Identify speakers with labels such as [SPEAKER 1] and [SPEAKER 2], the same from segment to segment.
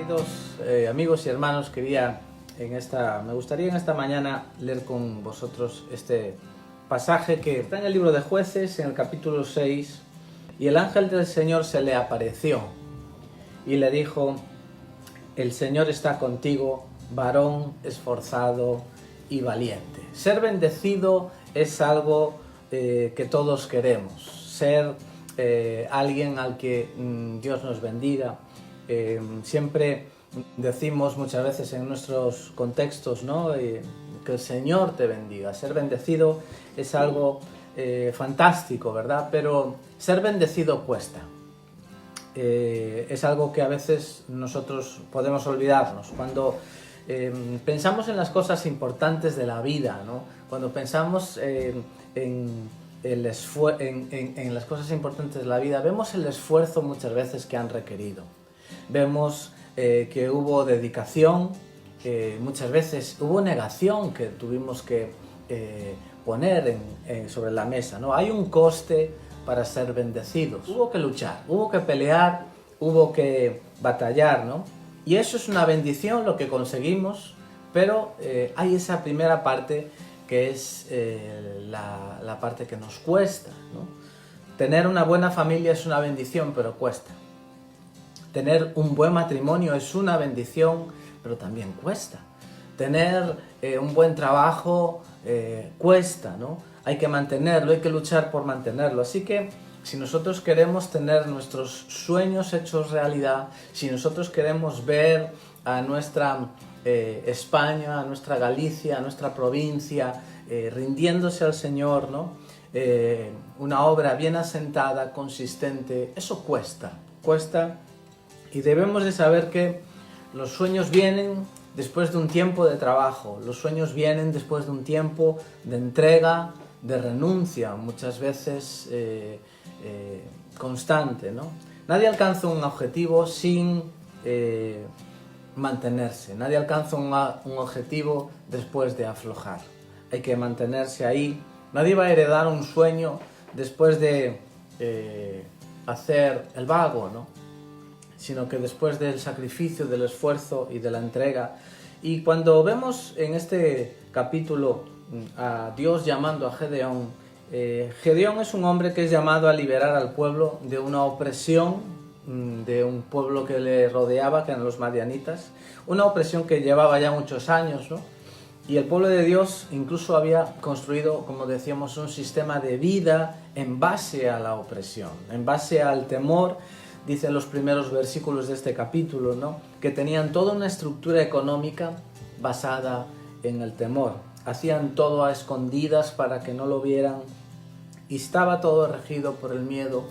[SPEAKER 1] Queridos amigos y hermanos, me gustaría en esta mañana leer con vosotros este pasaje que está en el libro de Jueces, en el capítulo 6, y el ángel del Señor se le apareció y le dijo: el Señor está contigo, varón esforzado y valiente. Ser bendecido es algo que todos queremos, ser alguien al que Dios nos bendiga. Siempre decimos muchas veces en nuestros contextos, ¿no? Que el Señor te bendiga. Ser bendecido es algo fantástico, ¿verdad? Pero ser bendecido cuesta. Es algo que a veces nosotros podemos olvidarnos. Cuando pensamos en las cosas importantes de la vida, ¿no? Cuando pensamos en las cosas importantes de la vida, vemos el esfuerzo muchas veces que han requerido. Vemos que hubo dedicación, muchas veces hubo negación que tuvimos que poner sobre la mesa, ¿no? Hay un coste para ser bendecidos. Hubo que luchar, hubo que pelear, hubo que batallar, ¿no? Y eso es una bendición lo que conseguimos, pero hay esa primera parte que es la parte que nos cuesta, ¿no? Tener una buena familia es una bendición, pero cuesta. Tener un buen matrimonio es una bendición, pero también cuesta. Tener un buen trabajo cuesta, ¿no? Hay que mantenerlo, hay que luchar por mantenerlo. Así que si nosotros queremos tener nuestros sueños hechos realidad, si nosotros queremos ver a nuestra España, a nuestra Galicia, a nuestra provincia rindiéndose al Señor, ¿no? Una obra bien asentada, consistente, eso cuesta. Y debemos de saber que los sueños vienen después de un tiempo de trabajo, los sueños vienen después de un tiempo de entrega, de renuncia, muchas veces constante, ¿no? Nadie alcanza un objetivo sin mantenerse, nadie alcanza un objetivo después de aflojar. Hay que mantenerse ahí. Nadie va a heredar un sueño después de hacer el vago, ¿no? Sino que después del sacrificio, del esfuerzo y de la entrega. Y cuando vemos en este capítulo a Dios llamando a Gedeón, Gedeón es un hombre que es llamado a liberar al pueblo de una opresión, de un pueblo que le rodeaba, que eran los madianitas, una opresión que llevaba ya muchos años, ¿no? Y el pueblo de Dios incluso había construido, como decíamos, un sistema de vida en base a la opresión, en base al temor. Dicen los primeros versículos de este capítulo, ¿no? Que tenían toda una estructura económica basada en el temor. Hacían todo a escondidas para que no lo vieran y estaba todo regido por el miedo.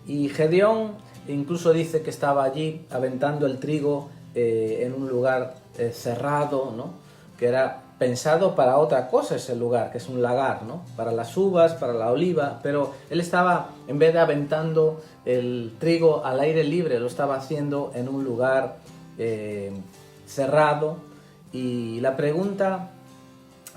[SPEAKER 1] Y Gedeón incluso dice que estaba allí aventando el trigo en un lugar cerrado, ¿no? Que era pensado para otra cosa ese lugar, que es un lagar, ¿no? Para las uvas, para la oliva, pero él estaba, en vez de aventando el trigo al aire libre, lo estaba haciendo en un lugar cerrado. Y la pregunta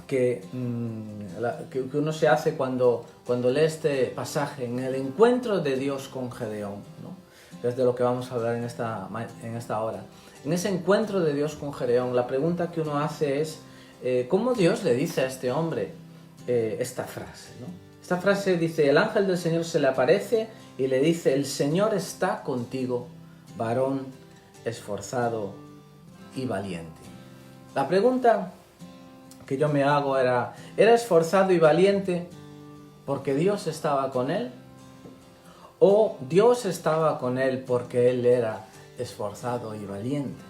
[SPEAKER 1] que uno se hace cuando lee este pasaje, en el encuentro de Dios con Gedeón, ¿no? Es de lo que vamos a hablar en esta hora. En ese encuentro de Dios con Gedeón, la pregunta que uno hace es: ¿cómo Dios le dice a este hombre esta frase, ¿no? Esta frase dice: el ángel del Señor se le aparece y le dice: el Señor está contigo, varón esforzado y valiente. La pregunta que yo me hago ¿era esforzado y valiente porque Dios estaba con él? ¿O Dios estaba con él porque él era esforzado y valiente?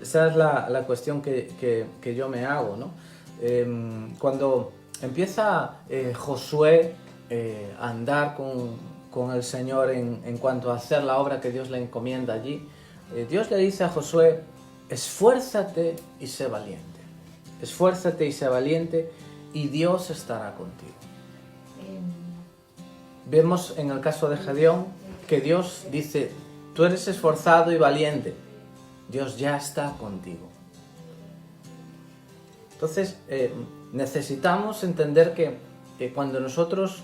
[SPEAKER 1] Esa es la cuestión que yo me hago, ¿no? Cuando empieza Josué a andar con el Señor en cuanto a hacer la obra que Dios le encomienda allí, Dios le dice a Josué: esfuérzate y sé valiente. Esfuérzate y sé valiente y Dios estará contigo. Vemos en el caso de Gedeón que Dios dice: tú eres esforzado y valiente. Dios ya está contigo. Entonces necesitamos entender que cuando nosotros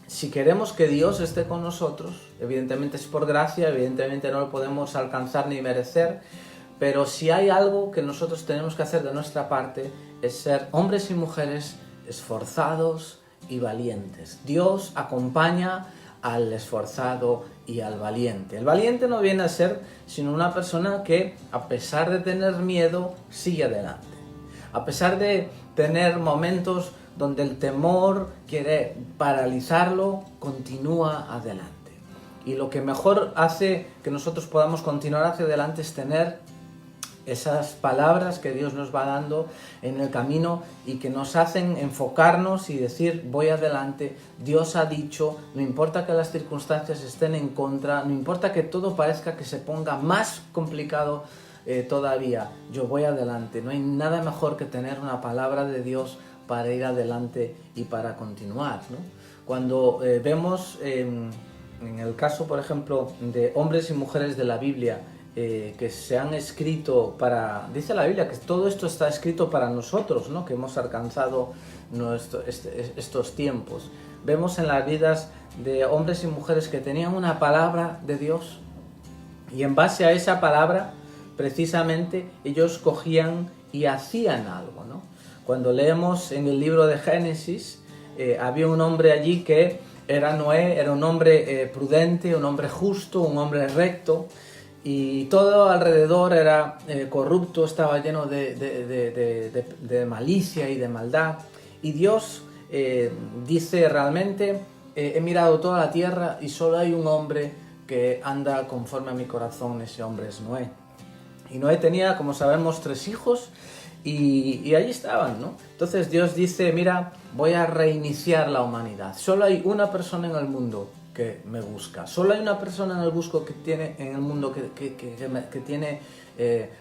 [SPEAKER 1] si queremos que Dios esté con nosotros, evidentemente es por gracia, evidentemente no lo podemos alcanzar ni merecer, pero si hay algo que nosotros tenemos que hacer de nuestra parte es ser hombres y mujeres esforzados y valientes. Dios acompaña al esforzado y al valiente. El valiente no viene a ser sino una persona que, a pesar de tener miedo, sigue adelante. A pesar de tener momentos donde el temor quiere paralizarlo, continúa adelante. Y lo que mejor hace que nosotros podamos continuar hacia adelante es tener esas palabras que Dios nos va dando en el camino y que nos hacen enfocarnos y decir, voy adelante, Dios ha dicho, no importa que las circunstancias estén en contra, no importa que todo parezca que se ponga más complicado todavía, yo voy adelante. No hay nada mejor que tener una palabra de Dios para ir adelante y para continuar, ¿no? Cuando vemos en el caso, por ejemplo, de hombres y mujeres de la Biblia, que se han escrito para... Dice la Biblia que todo esto está escrito para nosotros, ¿no? Que hemos alcanzado estos tiempos. Vemos en las vidas de hombres y mujeres que tenían una palabra de Dios y en base a esa palabra, precisamente, ellos cogían y hacían algo, ¿no? Cuando leemos en el libro de Génesis, había un hombre allí que era Noé, era un hombre prudente, un hombre justo, un hombre recto, y todo alrededor era corrupto, estaba lleno de malicia y de maldad. Y Dios dice realmente, he mirado toda la tierra y solo hay un hombre que anda conforme a mi corazón, ese hombre es Noé. Y Noé tenía, como sabemos, 3 hijos y allí estaban, ¿no? Entonces Dios dice, mira, voy a reiniciar la humanidad. Solo hay una persona en el mundo que me busca. Solo hay una persona en el mundo que tiene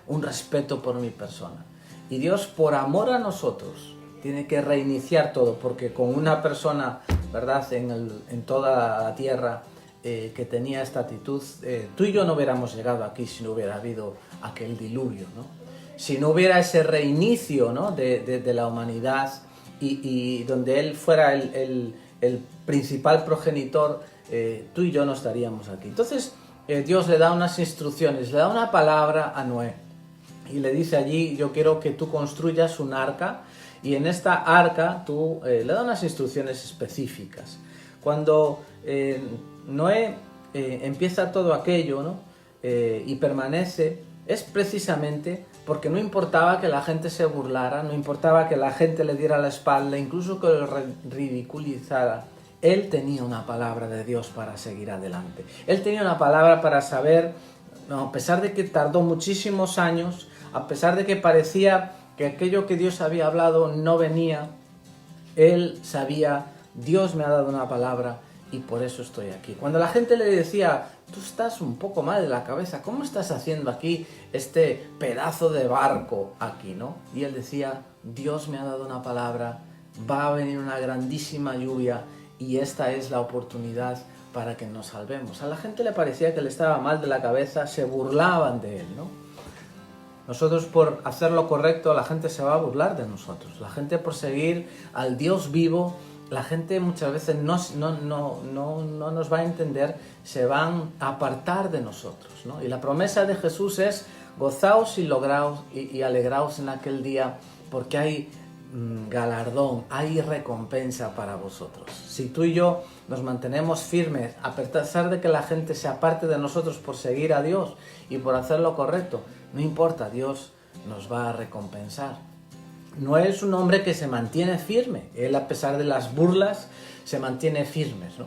[SPEAKER 1] un respeto por mi persona. Y Dios, por amor a nosotros, tiene que reiniciar todo, porque con una persona, ¿verdad?, en toda la tierra que tenía esta actitud, tú y yo no hubiéramos llegado aquí si no hubiera habido aquel diluvio, ¿no? Si no hubiera ese reinicio, ¿no?, de la humanidad y donde Él fuera el principal progenitor, tú y yo no estaríamos aquí. Entonces Dios le da unas instrucciones, le da una palabra a Noé y le dice allí, yo quiero que tú construyas un arca, y en esta arca tú le da unas instrucciones específicas. Cuando Noé empieza todo aquello, ¿no?, y permanece, es precisamente porque no importaba que la gente se burlara, no importaba que la gente le diera la espalda, incluso que lo ridiculizara. Él tenía una palabra de Dios para seguir adelante. Él tenía una palabra para saber, a pesar de que tardó muchísimos años, a pesar de que parecía que aquello que Dios había hablado no venía, él sabía, Dios me ha dado una palabra y por eso estoy aquí. Cuando la gente le decía, tú estás un poco mal de la cabeza, ¿cómo estás haciendo aquí este pedazo de barco aquí, no? Y él decía, Dios me ha dado una palabra, va a venir una grandísima lluvia, y esta es la oportunidad para que nos salvemos. A la gente le parecía que le estaba mal de la cabeza, se burlaban de él, ¿no? Nosotros, por hacer lo correcto, la gente se va a burlar de nosotros. La gente, por seguir al Dios vivo, la gente muchas veces no nos va a entender, se van a apartar de nosotros, ¿no? Y la promesa de Jesús es, gozaos y alegraos en aquel día, porque hay galardón, hay recompensa para vosotros. Si tú y yo nos mantenemos firmes, a pesar de que la gente se aparte de nosotros por seguir a Dios y por hacer lo correcto, no importa, Dios nos va a recompensar. No es un hombre que se mantiene firme, él, a pesar de las burlas, se mantiene firme, ¿no?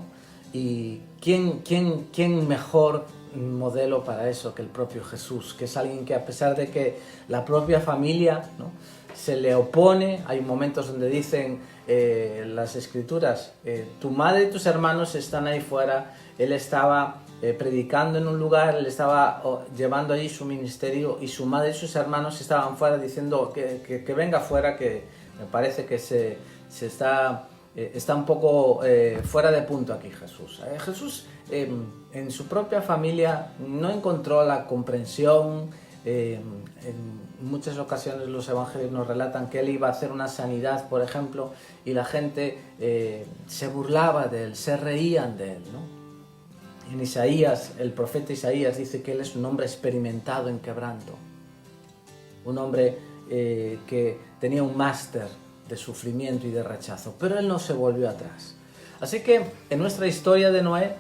[SPEAKER 1] Y ¿quién mejor modelo para eso que el propio Jesús, que es alguien que, a pesar de que la propia familia, ¿no?, se le opone? Hay momentos donde dicen las escrituras, tu madre y tus hermanos están ahí fuera. Él estaba predicando en un lugar, él estaba llevando allí su ministerio, y su madre y sus hermanos estaban fuera diciendo que venga fuera, que me parece que se está un poco fuera de punto aquí Jesús. Jesús en su propia familia no encontró la comprensión, en muchas ocasiones los evangelios nos relatan que él iba a hacer una sanidad, por ejemplo, y la gente se burlaba de él, se reían de él, ¿no? En Isaías, el profeta Isaías dice que él es un hombre experimentado en quebranto, un hombre que tenía un máster de sufrimiento y de rechazo, pero él no se volvió atrás. Así que en nuestra historia de Noé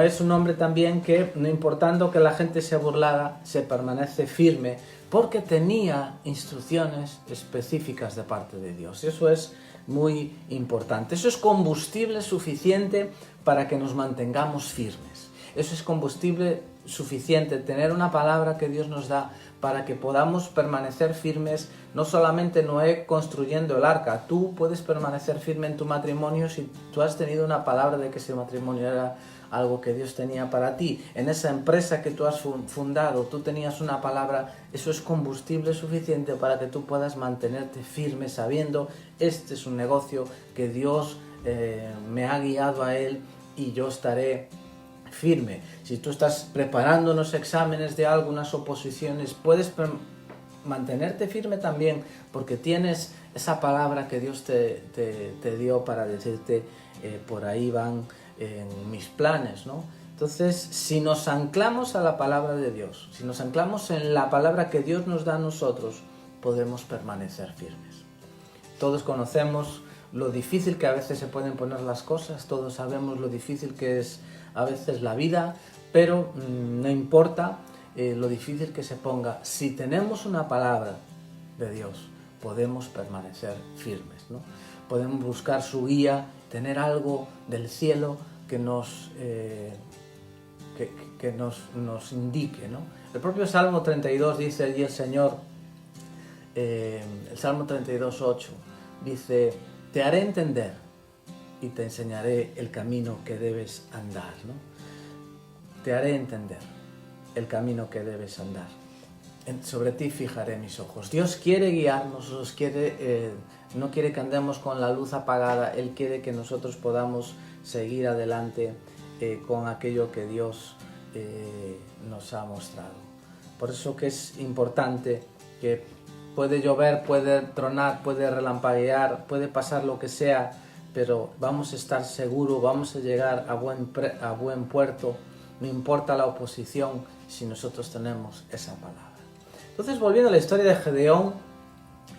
[SPEAKER 1] es un hombre también que, no importando que la gente se burlara, se permanece firme porque tenía instrucciones específicas de parte de Dios. Eso es muy importante. Eso es combustible suficiente para que nos mantengamos firmes. Eso es combustible suficiente, tener una palabra que Dios nos da para que podamos permanecer firmes, no solamente Noé construyendo el arca. Tú puedes permanecer firme en tu matrimonio si tú has tenido una palabra de que ese matrimonio era algo que Dios tenía para ti. En esa empresa que tú has fundado, tú tenías una palabra. Eso es combustible suficiente para que tú puedas mantenerte firme sabiendo, este es un negocio que Dios me ha guiado a él y yo estaré firme. Si tú estás preparando unos exámenes de algo, unas oposiciones, puedes mantenerte firme también porque tienes esa palabra que Dios te dio para decirte por ahí van mis planes, ¿no? Entonces, si nos anclamos a la palabra de Dios, si nos anclamos en la palabra que Dios nos da a nosotros, podemos permanecer firmes. Todos conocemos lo difícil que a veces se pueden poner las cosas, todos sabemos lo difícil que es a veces la vida, pero no importa lo difícil que se ponga, si tenemos una palabra de Dios, podemos permanecer firmes, ¿no? Podemos buscar su guía, tener algo del cielo que nos indique, ¿no? El propio Salmo 32 dice allí el Señor, el Salmo 32:8, dice: te haré entender y te enseñaré el camino que debes andar, ¿no? Te haré entender el camino que debes andar. Sobre ti fijaré mis ojos. Dios quiere guiarnos, no quiere que andemos con la luz apagada. Él quiere que nosotros podamos seguir adelante con aquello que Dios nos ha mostrado. Por eso que es importante que puede llover, puede tronar, puede relampaguear, puede pasar lo que sea, pero vamos a estar seguros, vamos a llegar a buen puerto, no importa la oposición, si nosotros tenemos esa palabra. Entonces, volviendo a la historia de Gedeón,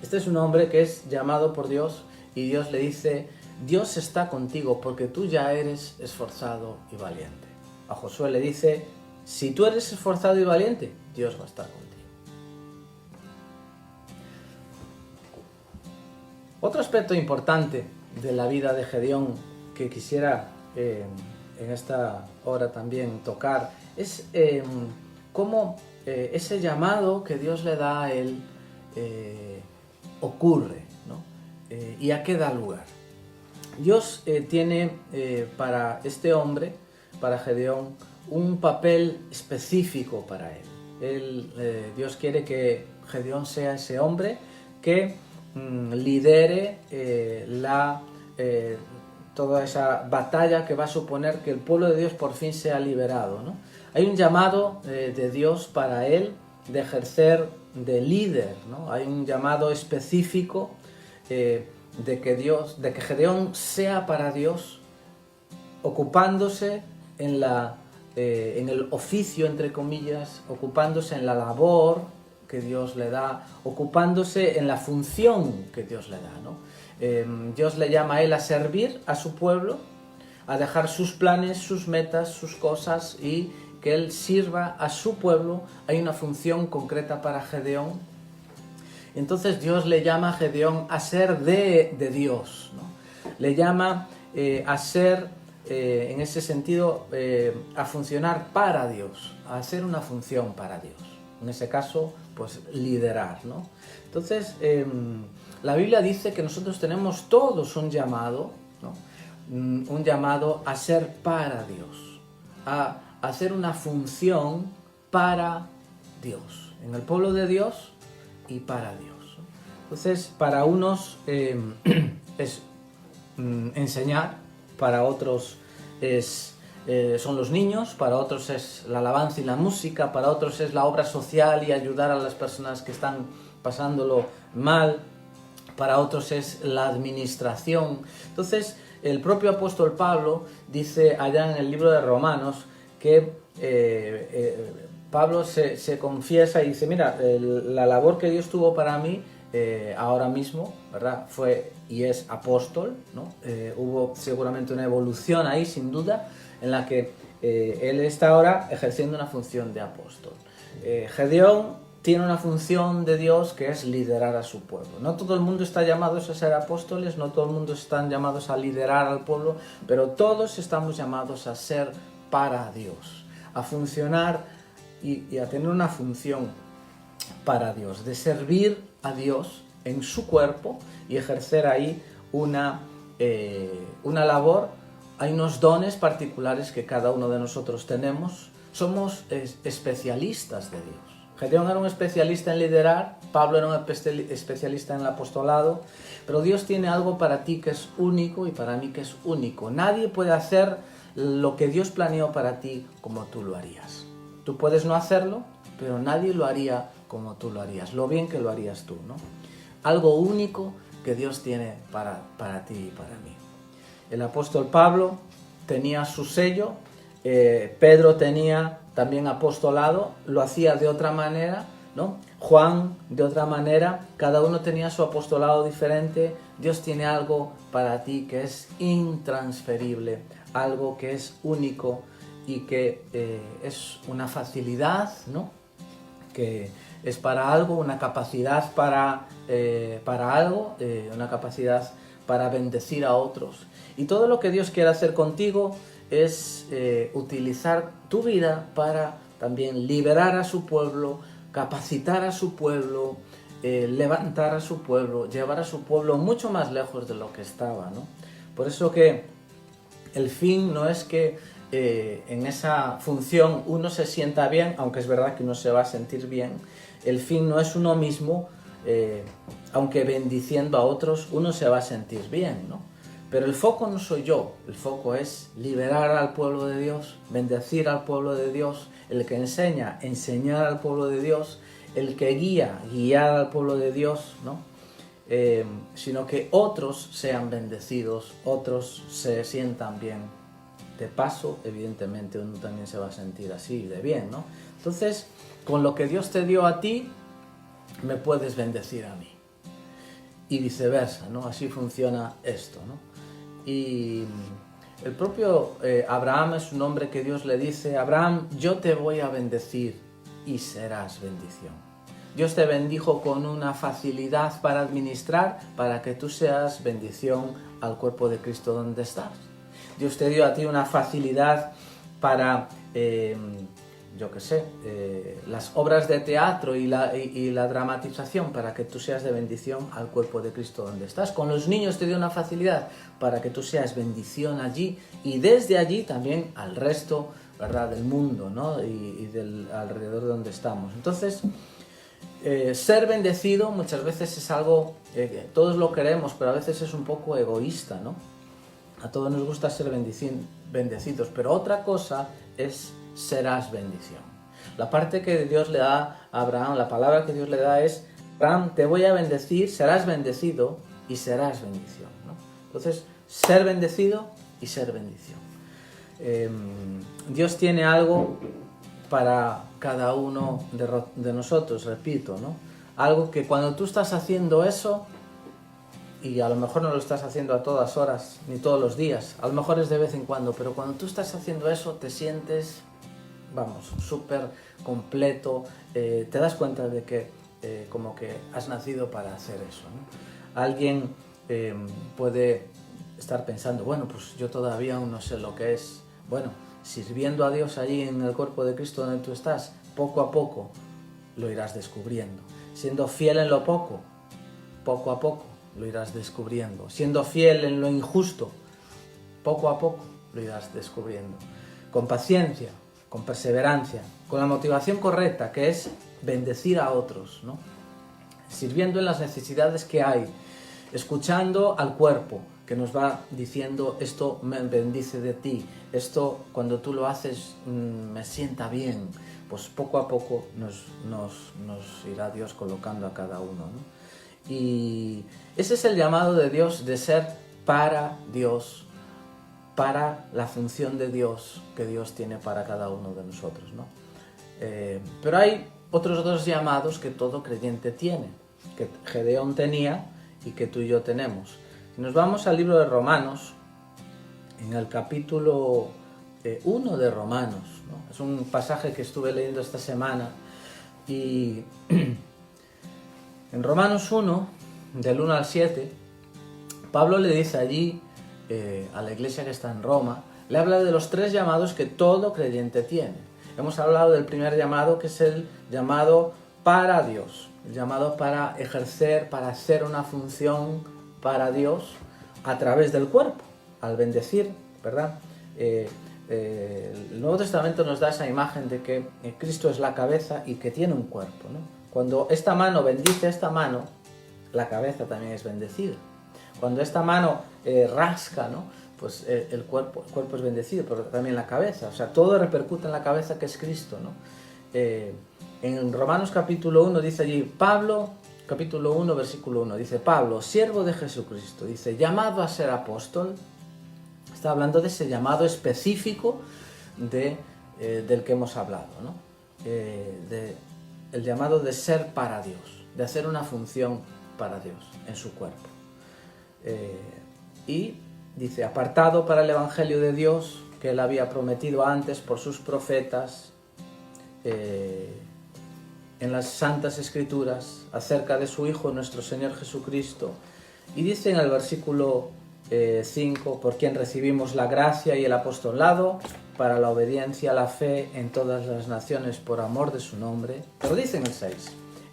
[SPEAKER 1] este es un hombre que es llamado por Dios y Dios le dice: Dios está contigo porque tú ya eres esforzado y valiente. A Josué le dice: si tú eres esforzado y valiente, Dios va a estar contigo. Otro aspecto importante de la vida de Gedeón que quisiera en esta hora también tocar es cómo ese llamado que Dios le da a él ocurre, ¿no? Y a qué da lugar. Dios tiene para este hombre, para Gedeón, un papel específico para él. Dios quiere que Gedeón sea ese hombre que lidere toda esa batalla que va a suponer que el pueblo de Dios por fin sea liberado, ¿no? Hay un llamado de Dios para él de ejercer de líder, ¿no? Hay un llamado específico de que Gedeón sea para Dios, ocupándose en el oficio, entre comillas, ocupándose en la labor que Dios le da, ocupándose en la función que Dios le da, ¿no? Dios le llama a él a servir a su pueblo, a dejar sus planes, sus metas, sus cosas y que él sirva a su pueblo. Hay una función concreta para Gedeón. Entonces Dios le llama a Gedeón a ser de Dios, ¿no? Le llama a ser, en ese sentido, a funcionar para Dios, a hacer una función para Dios. En ese caso, pues liderar, ¿no? Entonces, la Biblia dice que nosotros tenemos todos un llamado, ¿no? Un llamado a ser para Dios, a hacer una función para Dios, en el pueblo de Dios y para Dios. Entonces, para unos es enseñar, para otros es son los niños, para otros es la alabanza y la música, para otros es la obra social y ayudar a las personas que están pasándolo mal, para otros es la administración. Entonces, el propio apóstol Pablo dice allá en el libro de Romanos que Pablo se confiesa y dice, mira, la labor que Dios tuvo para mí ahora mismo, ¿verdad? Fue y es apóstol, ¿no? Hubo seguramente una evolución ahí, sin duda, en la que él está ahora ejerciendo una función de apóstol. Gedeón tiene una función de Dios que es liderar a su pueblo. No todo el mundo está llamado a ser apóstoles, no todo el mundo están llamados a liderar al pueblo, pero todos estamos llamados a ser para Dios, a funcionar y a tener una función para Dios, de servir a Dios en su cuerpo y ejercer ahí una labor. Hay unos dones particulares que cada uno de nosotros tenemos. Somos especialistas de Dios. Gedeón era un especialista en liderar, Pablo era un especialista en el apostolado, pero Dios tiene algo para ti que es único y para mí que es único. Nadie puede hacer lo que Dios planeó para ti como tú lo harías. Tú puedes no hacerlo, pero nadie lo haría como tú lo harías, lo bien que lo harías tú, ¿no? Algo único que Dios tiene para ti y para mí. El apóstol Pablo tenía su sello, Pedro tenía también apostolado, lo hacía de otra manera, ¿no? Juan de otra manera, cada uno tenía su apostolado diferente. Dios tiene algo para ti que es intransferible, algo que es único y que es una facilidad, ¿no? Que es para algo, una capacidad para algo, una capacidad para bendecir a otros. Y todo lo que Dios quiere hacer contigo es utilizar tu vida para también liberar a su pueblo, capacitar a su pueblo, levantar a su pueblo, llevar a su pueblo mucho más lejos de lo que estaba, ¿no? Por eso que el fin no es que en esa función uno se sienta bien, aunque es verdad que uno se va a sentir bien. El fin no es uno mismo, aunque bendiciendo a otros uno se va a sentir bien, ¿no? Pero el foco no soy yo, el foco es liberar al pueblo de Dios, bendecir al pueblo de Dios, el que enseña, enseñar al pueblo de Dios, el que guía, guiar al pueblo de Dios, ¿no? Sino que otros sean bendecidos, otros se sientan bien. De paso, evidentemente, uno también se va a sentir así, de bien, ¿no? Entonces, con lo que Dios te dio a ti, me puedes bendecir a mí. Y viceversa, ¿no? Así funciona esto, ¿no? Y el propio Abraham es un hombre que Dios le dice, Abraham, yo te voy a bendecir y serás bendición. Dios te bendijo con una facilidad para administrar, para que tú seas bendición al cuerpo de Cristo donde estás. Dios te dio a ti una facilidad para, las obras de teatro y la dramatización para que tú seas de bendición al cuerpo de Cristo donde estás. Con los niños te dio una facilidad para que tú seas bendición allí y desde allí también al resto, ¿verdad?, del mundo, ¿no? y del alrededor de donde estamos. Entonces, ser bendecido muchas veces es algo, todos lo queremos, pero a veces es un poco egoísta, ¿no? A todos nos gusta ser bendecidos, pero otra cosa es serás bendición. La parte que Dios le da a Abraham, la palabra que Dios le da es, Abraham, te voy a bendecir, serás bendecido y serás bendición, ¿no? Entonces, ser bendecido y ser bendición. Dios tiene algo para cada uno de nosotros, repito, ¿no? Algo que cuando tú estás haciendo eso, y a lo mejor no lo estás haciendo a todas horas, ni todos los días, a lo mejor es de vez en cuando, pero cuando tú estás haciendo eso te sientes, vamos, súper completo, te das cuenta de que como que has nacido para hacer eso, ¿no? Alguien puede estar pensando, bueno, pues yo todavía aún no sé lo que es. Bueno, sirviendo a Dios allí en el cuerpo de Cristo donde tú estás, poco a poco lo irás descubriendo. Siendo fiel en lo poco, poco a poco lo irás descubriendo. Siendo fiel en lo injusto, poco a poco lo irás descubriendo. Con paciencia, con perseverancia, con la motivación correcta, que es bendecir a otros, ¿no? Sirviendo en las necesidades que hay, escuchando al cuerpo, que nos va diciendo esto me bendice de ti, esto cuando tú lo haces me sienta bien. Pues poco a poco nos irá Dios colocando a cada uno, ¿no? Y ese es el llamado de Dios, de ser para Dios, para la función de Dios que Dios tiene para cada uno de nosotros, ¿no? Pero hay otros dos llamados que todo creyente tiene, que Gedeón tenía y que tú y yo tenemos. Si nos vamos al libro de Romanos, en el capítulo 1 de Romanos, ¿no? Es un pasaje que estuve leyendo esta semana y en Romanos 1, del 1 al 7, Pablo le dice allí a la iglesia que está en Roma, le habla de los 3 llamados que todo creyente tiene. Hemos hablado del primer llamado, que es el llamado para Dios, el llamado para ejercer, para hacer una función para Dios a través del cuerpo, al bendecir, ¿verdad? El Nuevo Testamento nos da esa imagen de que Cristo es la cabeza y que tiene un cuerpo, ¿no? Cuando esta mano bendice a esta mano, la cabeza también es bendecida. Cuando esta mano rasca, ¿no? Pues el cuerpo es bendecido, pero también la cabeza. O sea, todo repercute en la cabeza, que es Cristo, ¿no? En Romanos capítulo 1 dice allí, Pablo, capítulo 1, versículo 1, dice, Pablo, siervo de Jesucristo, dice, llamado a ser apóstol. Está hablando de ese llamado específico del que hemos hablado, ¿no? El llamado de ser para Dios, de hacer una función para Dios en su cuerpo. Y dice, apartado para el Evangelio de Dios, que él había prometido antes por sus profetas, en las Santas Escrituras, acerca de su Hijo, nuestro Señor Jesucristo. Y dice en el versículo 5, por quien recibimos la gracia y el apostolado para la obediencia a la fe en todas las naciones por amor de su nombre. Pero dice en el 6,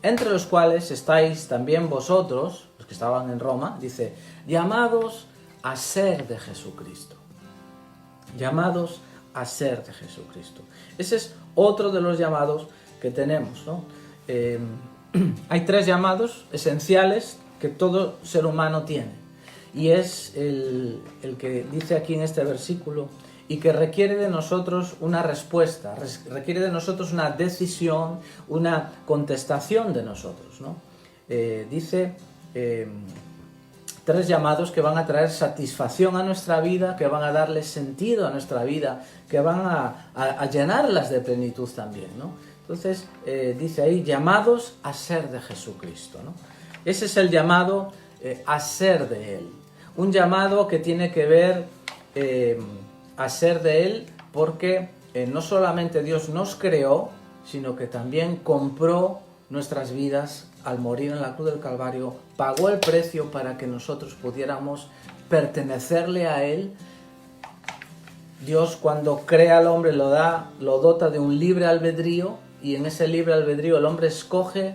[SPEAKER 1] entre los cuales estáis también vosotros, los que estaban en Roma, dice, llamados a ser de Jesucristo. Llamados a ser de Jesucristo. Ese es otro de los llamados que tenemos, ¿no? Hay 3 llamados esenciales que todo ser humano tiene. Y es el que dice aquí en este versículo, y que requiere de nosotros una respuesta, requiere de nosotros una decisión, una contestación de nosotros, ¿no? Dice 3 llamados que van a traer satisfacción a nuestra vida, que van a darle sentido a nuestra vida, que van a llenarlas de plenitud también, ¿no? Entonces dice ahí, llamados a ser de Jesucristo, ¿no? Ese es el llamado a ser de Él. Un llamado que tiene que ver a ser de Él porque no solamente Dios nos creó, sino que también compró nuestras vidas al morir en la cruz del Calvario, pagó el precio para que nosotros pudiéramos pertenecerle a Él. Dios, cuando crea al hombre, lo dota de un libre albedrío, y en ese libre albedrío el hombre escoge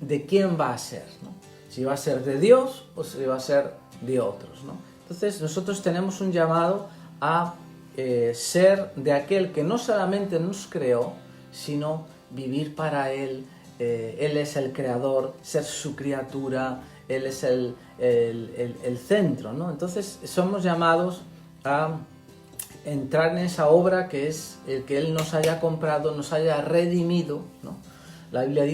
[SPEAKER 1] de quién va a ser, ¿no? Si va a ser de Dios o si va a ser de otros, ¿no? Entonces nosotros tenemos un llamado a ser de aquel que no solamente nos creó, sino vivir para Él. Él es el creador, ser su criatura, Él es el centro, ¿no? Entonces somos llamados a entrar en esa obra que es el que Él nos haya comprado, nos haya redimido, ¿no? La Biblia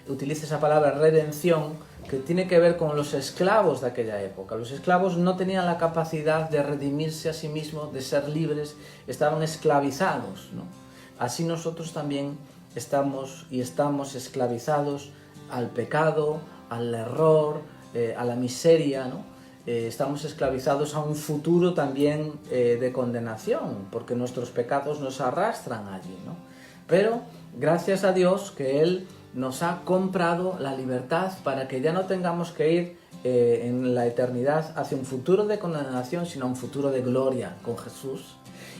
[SPEAKER 1] utiliza esa palabra redención, que tiene que ver con los esclavos de aquella época. Los esclavos no tenían la capacidad de redimirse a sí mismos, de ser libres, estaban esclavizados, ¿no? Así nosotros también estamos esclavizados al pecado, al error, a la miseria, ¿no? Estamos esclavizados a un futuro también de condenación, porque nuestros pecados nos arrastran allí, ¿no? Pero gracias a Dios que Él nos ha comprado la libertad para que ya no tengamos que ir en la eternidad hacia un futuro de condenación, sino a un futuro de gloria con Jesús.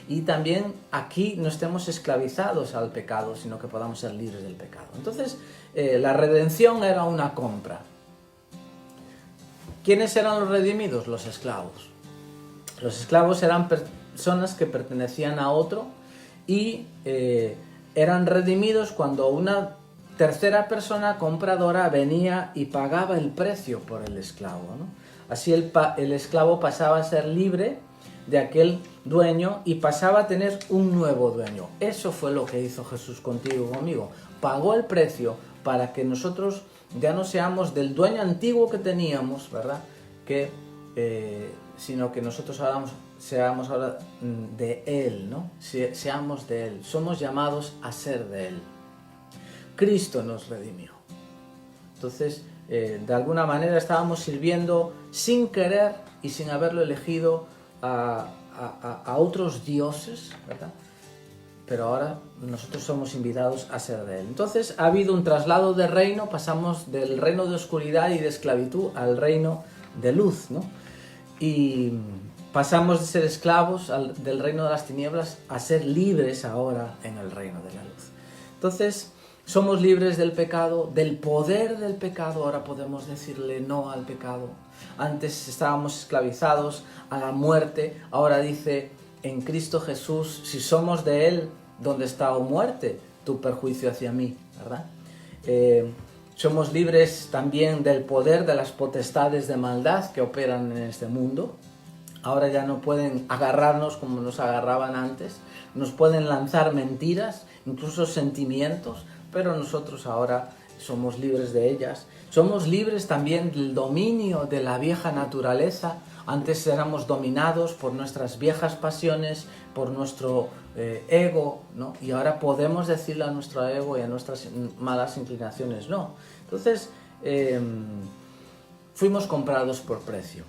[SPEAKER 1] Y también aquí no estemos esclavizados al pecado, sino que podamos ser libres del pecado. Entonces, la redención era una compra. ¿Quiénes eran los redimidos? Los esclavos. Los esclavos eran personas que pertenecían a otro y eran redimidos cuando una tercera persona compradora venía y pagaba el precio por el esclavo, ¿no? Así el esclavo pasaba a ser libre de aquel dueño y pasaba a tener un nuevo dueño. Eso fue lo que hizo Jesús contigo y conmigo. Pagó el precio para que nosotros ya no seamos del dueño antiguo que teníamos, ¿verdad? Sino que nosotros seamos ahora de Él, ¿no? Seamos de Él. Somos llamados a ser de Él. Cristo nos redimió. Entonces, de alguna manera estábamos sirviendo sin querer y sin haberlo elegido a otros dioses, ¿verdad? Pero ahora nosotros somos invitados a ser de Él. Entonces ha habido un traslado de reino, pasamos del reino de oscuridad y de esclavitud al reino de luz, ¿no? Y pasamos de ser esclavos del reino de las tinieblas a ser libres ahora en el reino de la luz. Entonces somos libres del pecado, del poder del pecado, ahora podemos decirle no al pecado. Antes estábamos esclavizados a la muerte, ahora dice en Cristo Jesús, si somos de Él, ¿dónde está, oh muerte, tu perjuicio hacia mí? ¿Verdad? Somos libres también del poder de las potestades de maldad que operan en este mundo. Ahora ya no pueden agarrarnos como nos agarraban antes, nos pueden lanzar mentiras, incluso sentimientos, pero nosotros ahora somos libres de ellas. Somos libres también del dominio de la vieja naturaleza. Antes éramos dominados por nuestras viejas pasiones, por nuestro ego, ¿no? Y ahora podemos decirle a nuestro ego y a nuestras malas inclinaciones no. Entonces, fuimos comprados por precio.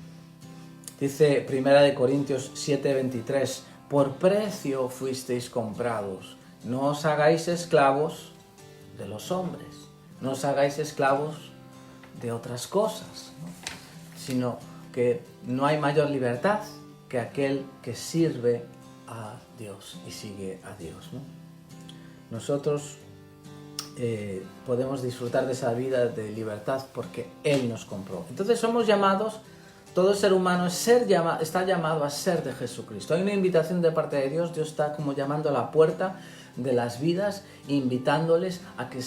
[SPEAKER 1] Dice 1 Corintios 7:23, por precio fuisteis comprados. No os hagáis esclavos de los hombres, no os hagáis esclavos de otras cosas, ¿no? Sino que no hay mayor libertad que aquel que sirve a Dios y sigue a Dios, ¿no? Nosotros podemos disfrutar de esa vida de libertad porque Él nos compró. Entonces somos llamados, todo ser humano está llamado a ser de Jesucristo. Hay una invitación de parte de Dios, Dios está como llamando a la puerta de las vidas, invitándoles a que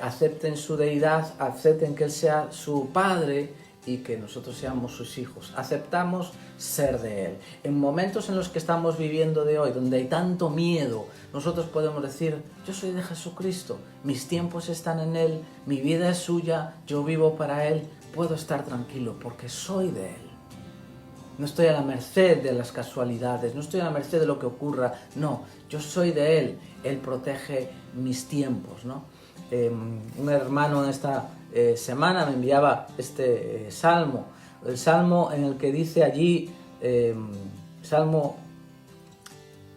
[SPEAKER 1] acepten su deidad, acepten que Él sea su Padre y que nosotros seamos sus hijos. Aceptamos ser de Él. En momentos en los que estamos viviendo de hoy, donde hay tanto miedo, nosotros podemos decir, yo soy de Jesucristo, mis tiempos están en Él, mi vida es suya, yo vivo para Él, puedo estar tranquilo porque soy de Él. No estoy a la merced de las casualidades, no estoy a la merced de lo que ocurra, no, yo soy de Él, Él protege mis tiempos, ¿no? Un hermano en esta semana me enviaba este salmo, el salmo en el que dice allí, Salmo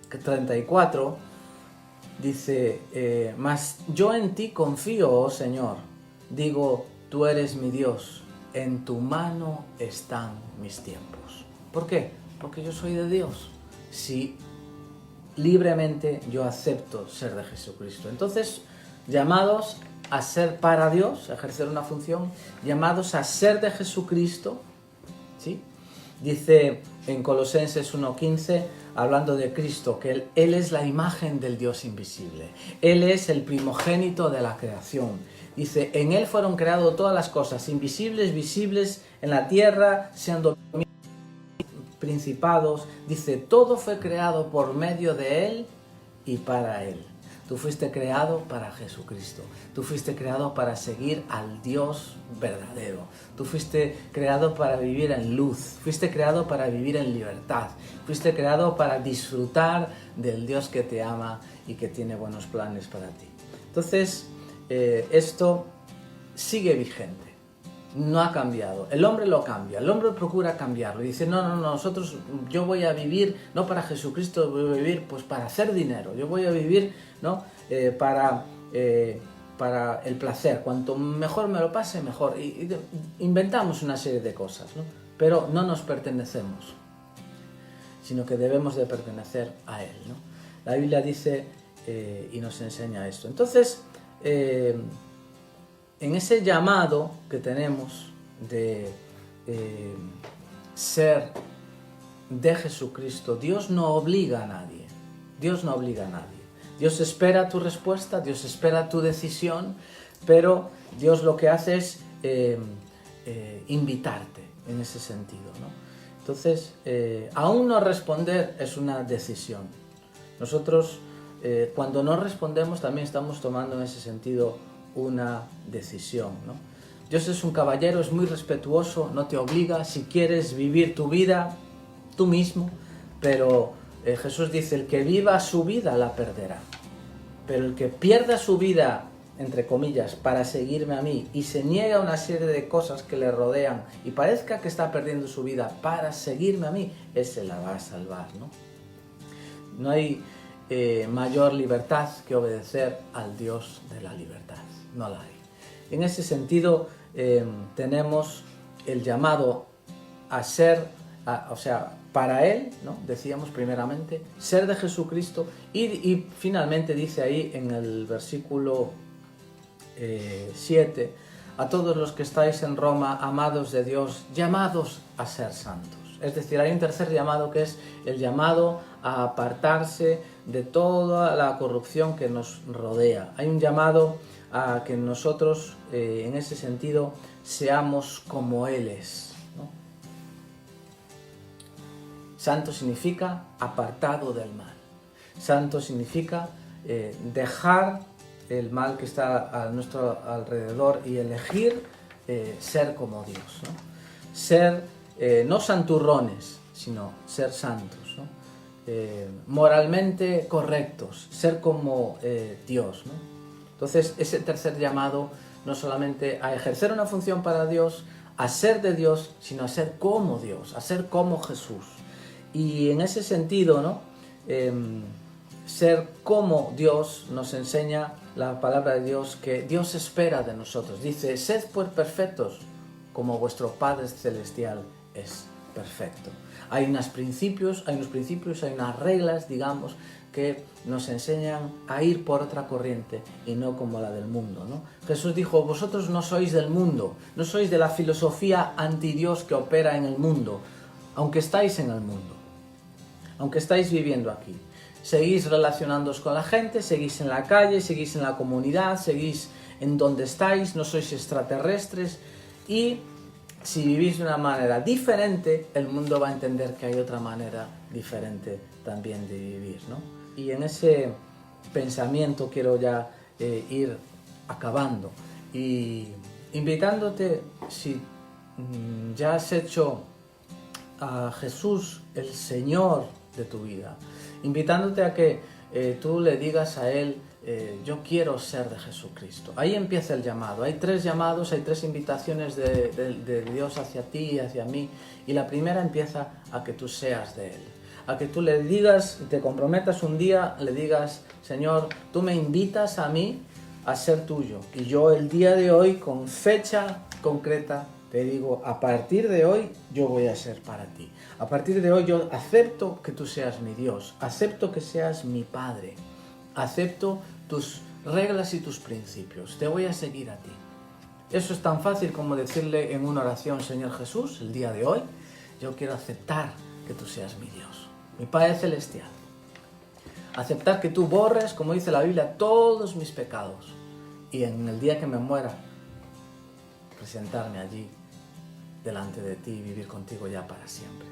[SPEAKER 1] 34, dice, mas yo en ti confío, oh Señor, digo, tú eres mi Dios, en tu mano están mis tiempos. ¿Por qué? Porque yo soy de Dios. Si libremente yo acepto ser de Jesucristo. Entonces, llamados a ser para Dios, a ejercer una función, llamados a ser de Jesucristo, ¿sí? Dice en Colosenses 1:15, hablando de Cristo, que Él es la imagen del Dios invisible. Él es el primogénito de la creación. Dice, en Él fueron creadas todas las cosas, invisibles, visibles, en la tierra, siendo principados. Dice, todo fue creado por medio de Él y para Él. Tú fuiste creado para Jesucristo. Tú fuiste creado para seguir al Dios verdadero. Tú fuiste creado para vivir en luz. Fuiste creado para vivir en libertad. Fuiste creado para disfrutar del Dios que te ama y que tiene buenos planes para ti. Entonces, esto sigue vigente. No ha cambiado. El hombre lo cambia. El hombre procura cambiarlo. Y dice, no, yo voy a vivir, no para Jesucristo, voy a vivir pues para hacer dinero. Yo voy a vivir, ¿no? Para el placer. Cuanto mejor me lo pase, mejor. Y inventamos una serie de cosas, ¿no? Pero no nos pertenecemos, sino que debemos de pertenecer a Él, ¿no? La Biblia dice y nos enseña esto. Entonces, en ese llamado que tenemos de ser de Jesucristo, Dios no obliga a nadie. Dios no obliga a nadie. Dios espera tu respuesta, Dios espera tu decisión, pero Dios lo que hace es invitarte. en ese sentido, ¿no? Entonces, aún no responder es una decisión. Nosotros, cuando no respondemos, también estamos tomando en ese sentido una decisión, ¿no? Dios es un caballero, es muy respetuoso, no te obliga. Si quieres vivir tu vida, tú mismo, pero Jesús dice, el que viva su vida la perderá. Pero el que pierda su vida, entre comillas, para seguirme a mí y se niega a una serie de cosas que le rodean y parezca que está perdiendo su vida para seguirme a mí, ese la va a salvar, ¿no? No hay mayor libertad que obedecer al Dios de la libertad, no la hay. En ese sentido, tenemos el llamado a ser, para Él, ¿no? Decíamos primeramente, ser de Jesucristo y finalmente dice ahí en el versículo 7, a todos los que estáis en Roma, amados de Dios, llamados a ser santos. Es decir, hay un tercer llamado que es el llamado a apartarse de toda la corrupción que nos rodea. Hay un llamado a que nosotros, en ese sentido, seamos como Él es, ¿no? Santo significa apartado del mal. Santo significa dejar el mal que está a nuestro alrededor y elegir ser como Dios, ¿no? Ser no santurrones, sino ser santos, ¿no? Moralmente correctos, ser como Dios, ¿no? Entonces, ese tercer llamado no solamente a ejercer una función para Dios, a ser de Dios, sino a ser como Dios, a ser como Jesús. Y en ese sentido, ¿no? Ser como Dios nos enseña la palabra de Dios que Dios espera de nosotros. Dice, sed pues perfectos como vuestro Padre Celestial es perfecto. Hay unos principios, hay unas reglas, digamos, que nos enseñan a ir por otra corriente y no como la del mundo, ¿no? Jesús dijo, vosotros no sois del mundo, no sois de la filosofía anti-Dios que opera en el mundo, aunque estáis en el mundo, aunque estáis viviendo aquí. Seguís relacionándoos con la gente, seguís en la calle, seguís en la comunidad, seguís en donde estáis, no sois extraterrestres y si vivís de una manera diferente, el mundo va a entender que hay otra manera diferente también de vivir, ¿no? Y en ese pensamiento quiero ya ir acabando y invitándote, si ya has hecho a Jesús el Señor de tu vida, invitándote a que tú le digas a Él, yo quiero ser de Jesucristo. Ahí empieza el llamado. Hay tres llamados, hay tres invitaciones de Dios hacia ti y hacia mí. Y la primera empieza a que tú seas de Él. A que tú le digas, te comprometas un día, le digas, Señor, tú me invitas a mí a ser tuyo. Y yo el día de hoy, con fecha concreta, te digo, a partir de hoy yo voy a ser para ti. A partir de hoy yo acepto que tú seas mi Dios. Acepto que seas mi Padre. Acepto tus reglas y tus principios. Te voy a seguir a ti. Eso es tan fácil como decirle en una oración, Señor Jesús, el día de hoy, yo quiero aceptar que tú seas mi Dios, mi Padre Celestial. Aceptar que tú borres, como dice la Biblia, todos mis pecados. Y en el día que me muera, presentarme allí delante de ti y vivir contigo ya para siempre.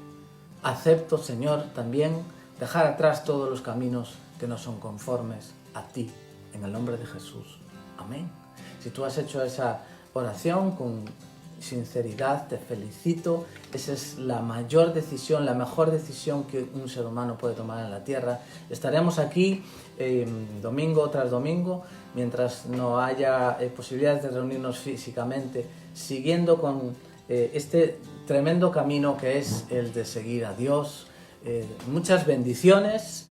[SPEAKER 1] Acepto, Señor, también dejar atrás todos los caminos que no son conformes a ti, en el nombre de Jesús. Amén. Si tú has hecho esa oración con sinceridad, te felicito. Esa es la mayor decisión, la mejor decisión que un ser humano puede tomar en la tierra. Estaremos aquí domingo tras domingo, mientras no haya posibilidades de reunirnos físicamente, siguiendo con este tremendo camino que es el de seguir a Dios. Muchas bendiciones.